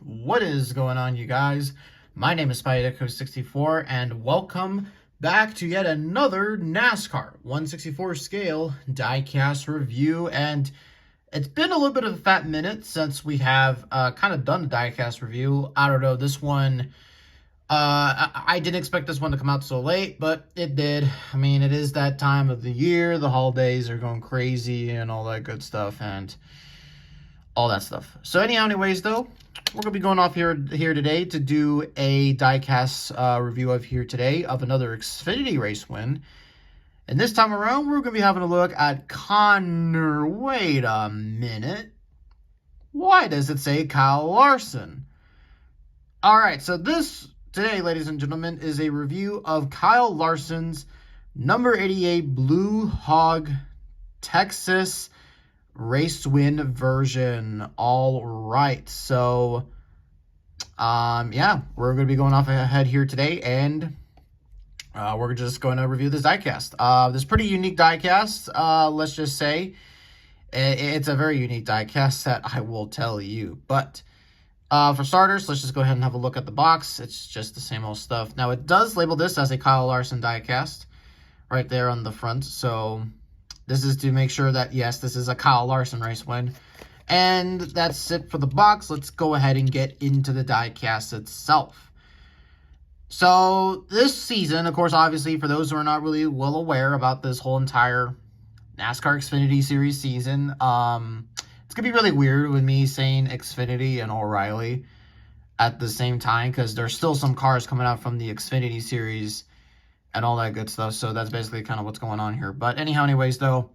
What is going on, you guys? My name is SpyDeco64, and welcome back to yet another NASCAR 164 scale diecast review. And it's been a little bit of a fat minute since we have kind of done a diecast review. I don't know, this one, I didn't expect this one to come out so late, but it did. I mean, it is that time of the year. The holidays are going crazy and all that good stuff, and all that stuff. So anyways, though, we're gonna be going off here today to do a diecast review of here today of another Xfinity race win. And this time around, we're gonna be having a look at Connor. Wait a minute. Why does it say Kyle Larson? All right, so this today, ladies and gentlemen, is a review of Kyle Larson's number 88 Blue Hog Texas race win version. All right, so yeah, we're going to be going off ahead here today, and we're just going to review this diecast. This pretty unique diecast, let's just say. It's a very unique diecast, that I will tell you. But for starters, let's just go ahead and have a look at the box. It's just the same old stuff. Now, it does label this as a Kyle Larson diecast right there on the front, so this is to make sure that, yes, this is a Kyle Larson race win. And that's it for the box. Let's go ahead and get into the diecast itself. So this season, of course, obviously, for those who are not really well aware about this whole entire NASCAR Xfinity Series season, it's going to be really weird with me saying Xfinity and O'Reilly at the same time, because there's still some cars coming out from the Xfinity Series and all that good stuff. So that's basically kind of what's going on here. But anyways, though,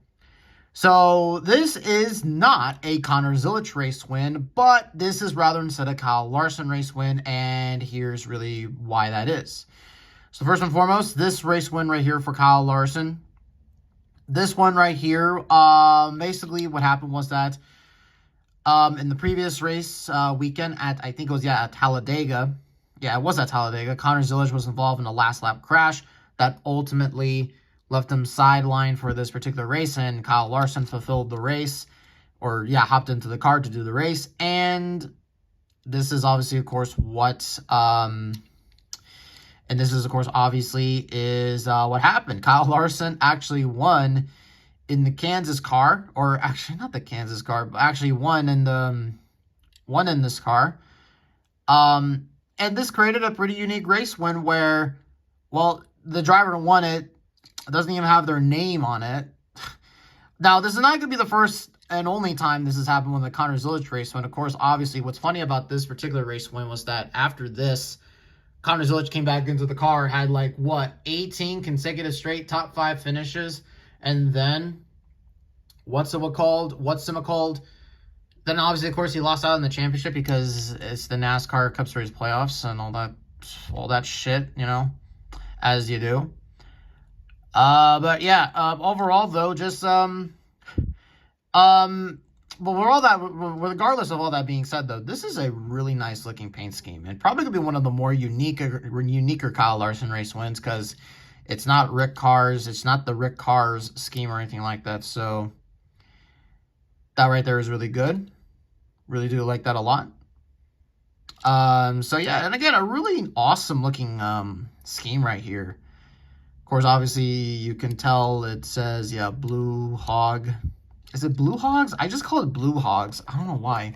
so this is not a Connor Zilisch race win, but this is rather instead a Kyle Larson race win, and here's really why that is. So first and foremost, this race win right here for Kyle Larson. This one right here, basically what happened was that in the previous race weekend at, I think it was, at Talladega. Yeah, it was at Talladega. Connor Zilisch was involved in a last lap crash that ultimately left him sidelined for this particular race, and Kyle Larson fulfilled the race, or hopped into the car to do the race. And this is obviously, of course, what what happened. Kyle Larson actually won in the Kansas car, or actually not the Kansas car, but actually won in this car. And this created a pretty unique race win where, well, the driver who won it doesn't even have their name on it. Now, this is not going to be the first and only time this has happened with the Connor Zilisch race win. Of course, obviously, what's funny about this particular race win was that after this, Connor Zilisch came back into the car, had 18 consecutive straight top 5 finishes, and then what's it called? Then obviously, of course, he lost out in the championship because it's the NASCAR Cup Series playoffs and all that shit, as you do. But yeah, overall though, just but regardless of all that being said, though, this is a really nice looking paint scheme, and probably gonna be one of the more uniquer Kyle Larson race wins, because it's not Rick Carr's, it's not the Rick Carr's scheme or anything like that. So that right there is really good. Really do like that a lot. So yeah, and again, a really awesome looking scheme right here. Of course, obviously, you can tell it says, Blue Hog. Is it Blue Hogs? I just call it Blue Hogs. I don't know why.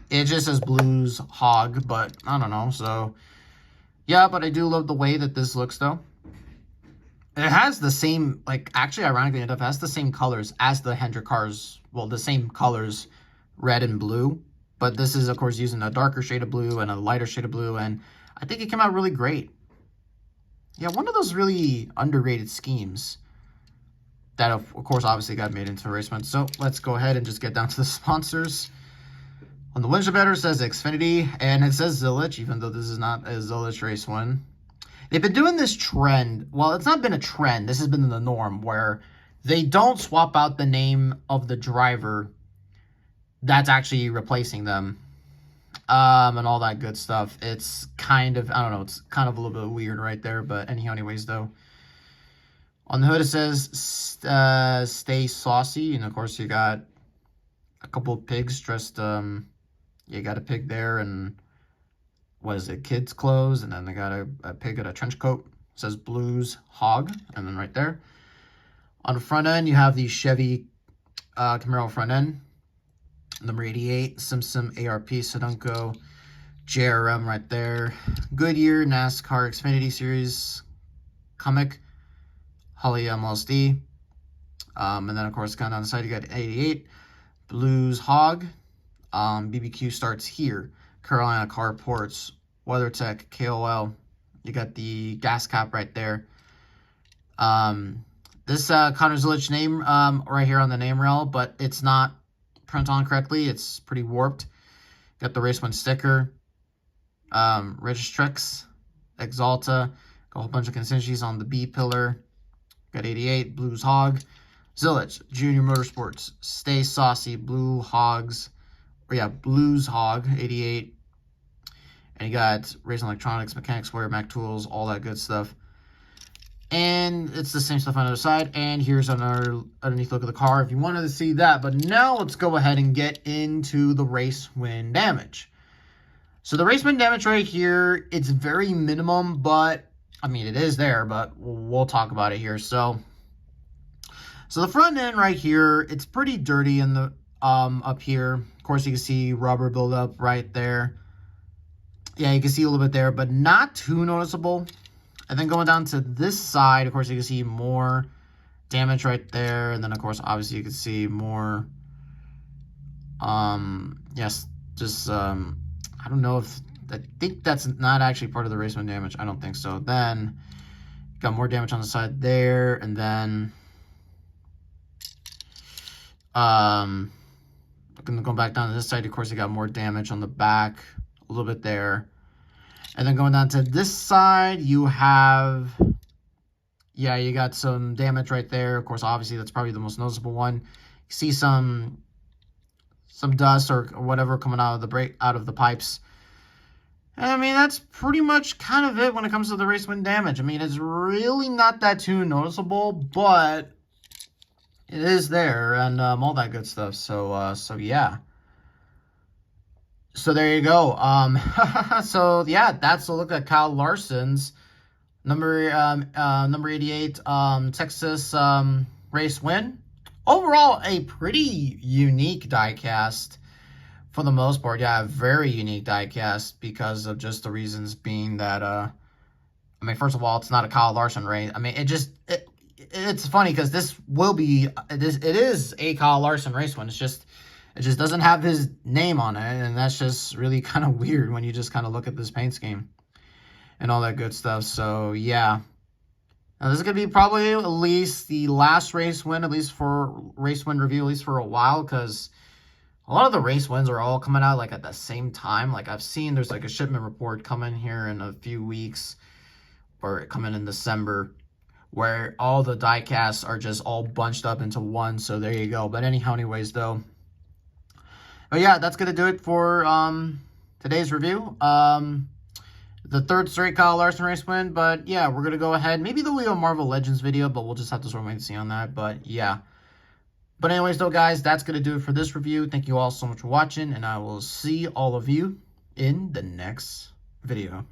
It just says Blues Hog, but I don't know. So, yeah, but I do love the way that this looks, though. It has the same, actually, ironically enough, it has the same colors as the Hendrick cars. Well, the same colors, red and blue. But this is, of course, using a darker shade of blue and a lighter shade of blue. And I think it came out really great. Yeah, one of those really underrated schemes that, of course, obviously got made into a race win. So let's go ahead and just get down to the sponsors. On the windshield header, it says Xfinity, and it says Zilisch, even though this is not a Zilisch race win. They've been doing this trend. Well, it's not been a trend. This has been the norm, where they don't swap out the name of the driver that's actually replacing them. And all that good stuff. It's kind of, I don't know, it's kind of a little bit weird right there, but anyways, though. On the hood, it says, stay saucy, and of course, you got a couple of pigs dressed You got a pig there, and what is it, kids clothes, and then they got a pig in a trench coat. It says Blues Hog, and then right there. On the front end, you have the Chevy Camaro front end. Number 88, Simpson ARP Sudoku JRM right there. Goodyear NASCAR Xfinity Series comic, Holly MLSD. And then, of course, kind of on the side, you got 88, Blues Hog. BBQ starts here. Carolina Carports, WeatherTech, KOL. You got the gas cap right there. This Connor Zilic name right here on the name rail, but it's not print on correctly. It's pretty warped. Got the Race 1 sticker. Registrix, Exalta. Got a whole bunch of consistencies on the B pillar. Got 88, Blues Hog. Zilic, Junior Motorsports, Stay Saucy, Blues Hog, 88. And you got Racing Electronics, Mechanics Wear, Mac Tools, all that good stuff. And it's the same stuff on the other side. And here's another underneath look of the car if you wanted to see that. But now let's go ahead and get into the race win damage. So the race win damage right here, it's very minimum, but I mean, it is there, but we'll talk about it here. So the front end right here, it's pretty dirty in the up here. Of course, you can see rubber buildup right there. Yeah, you can see a little bit there, but not too noticeable. And then going down to this side, of course, you can see more damage right there. And then, of course, obviously, you can see more, yes, just, I don't know if, I think that's not actually part of the race win damage. I don't think so. Then, got more damage on the side there. And then, going back down to this side, of course, you got more damage on the back, a little bit there. And then going down to this side, you have, yeah, you got some damage right there. Of course, obviously, that's probably the most noticeable one. You see some dust or whatever coming out of the pipes. And I mean, that's pretty much kind of it when it comes to the race win damage. I mean, it's really not that too noticeable, but it is there and all that good stuff. So yeah. So there you go. So yeah, that's a look at Kyle Larson's number 88 Texas race win. Overall, a pretty unique diecast for the most part. Yeah, a very unique diecast because of just the reasons being that I mean, first of all, it's not a Kyle Larson race. I mean, it's funny because it is a Kyle Larson race win. It just doesn't have his name on it, and that's just really kind of weird when you just kind of look at this paint scheme and all that good stuff. So, yeah. Now, this is going to be probably at least the last race win, at least for race win review, at least for a while, because a lot of the race wins are all coming out, like, at the same time. Like, I've seen there's, like, a shipment report coming here in a few weeks, or coming in December, where all the diecasts are just all bunched up into one. So, there you go. But anyways, though. But yeah, that's going to do it for today's review. The third straight Kyle Larson race win. But yeah, we're going to go ahead. Maybe there'll be a Marvel Legends video, but we'll just have to sort of wait and see on that. But yeah. But anyways, though, guys, that's going to do it for this review. Thank you all so much for watching, and I will see all of you in the next video.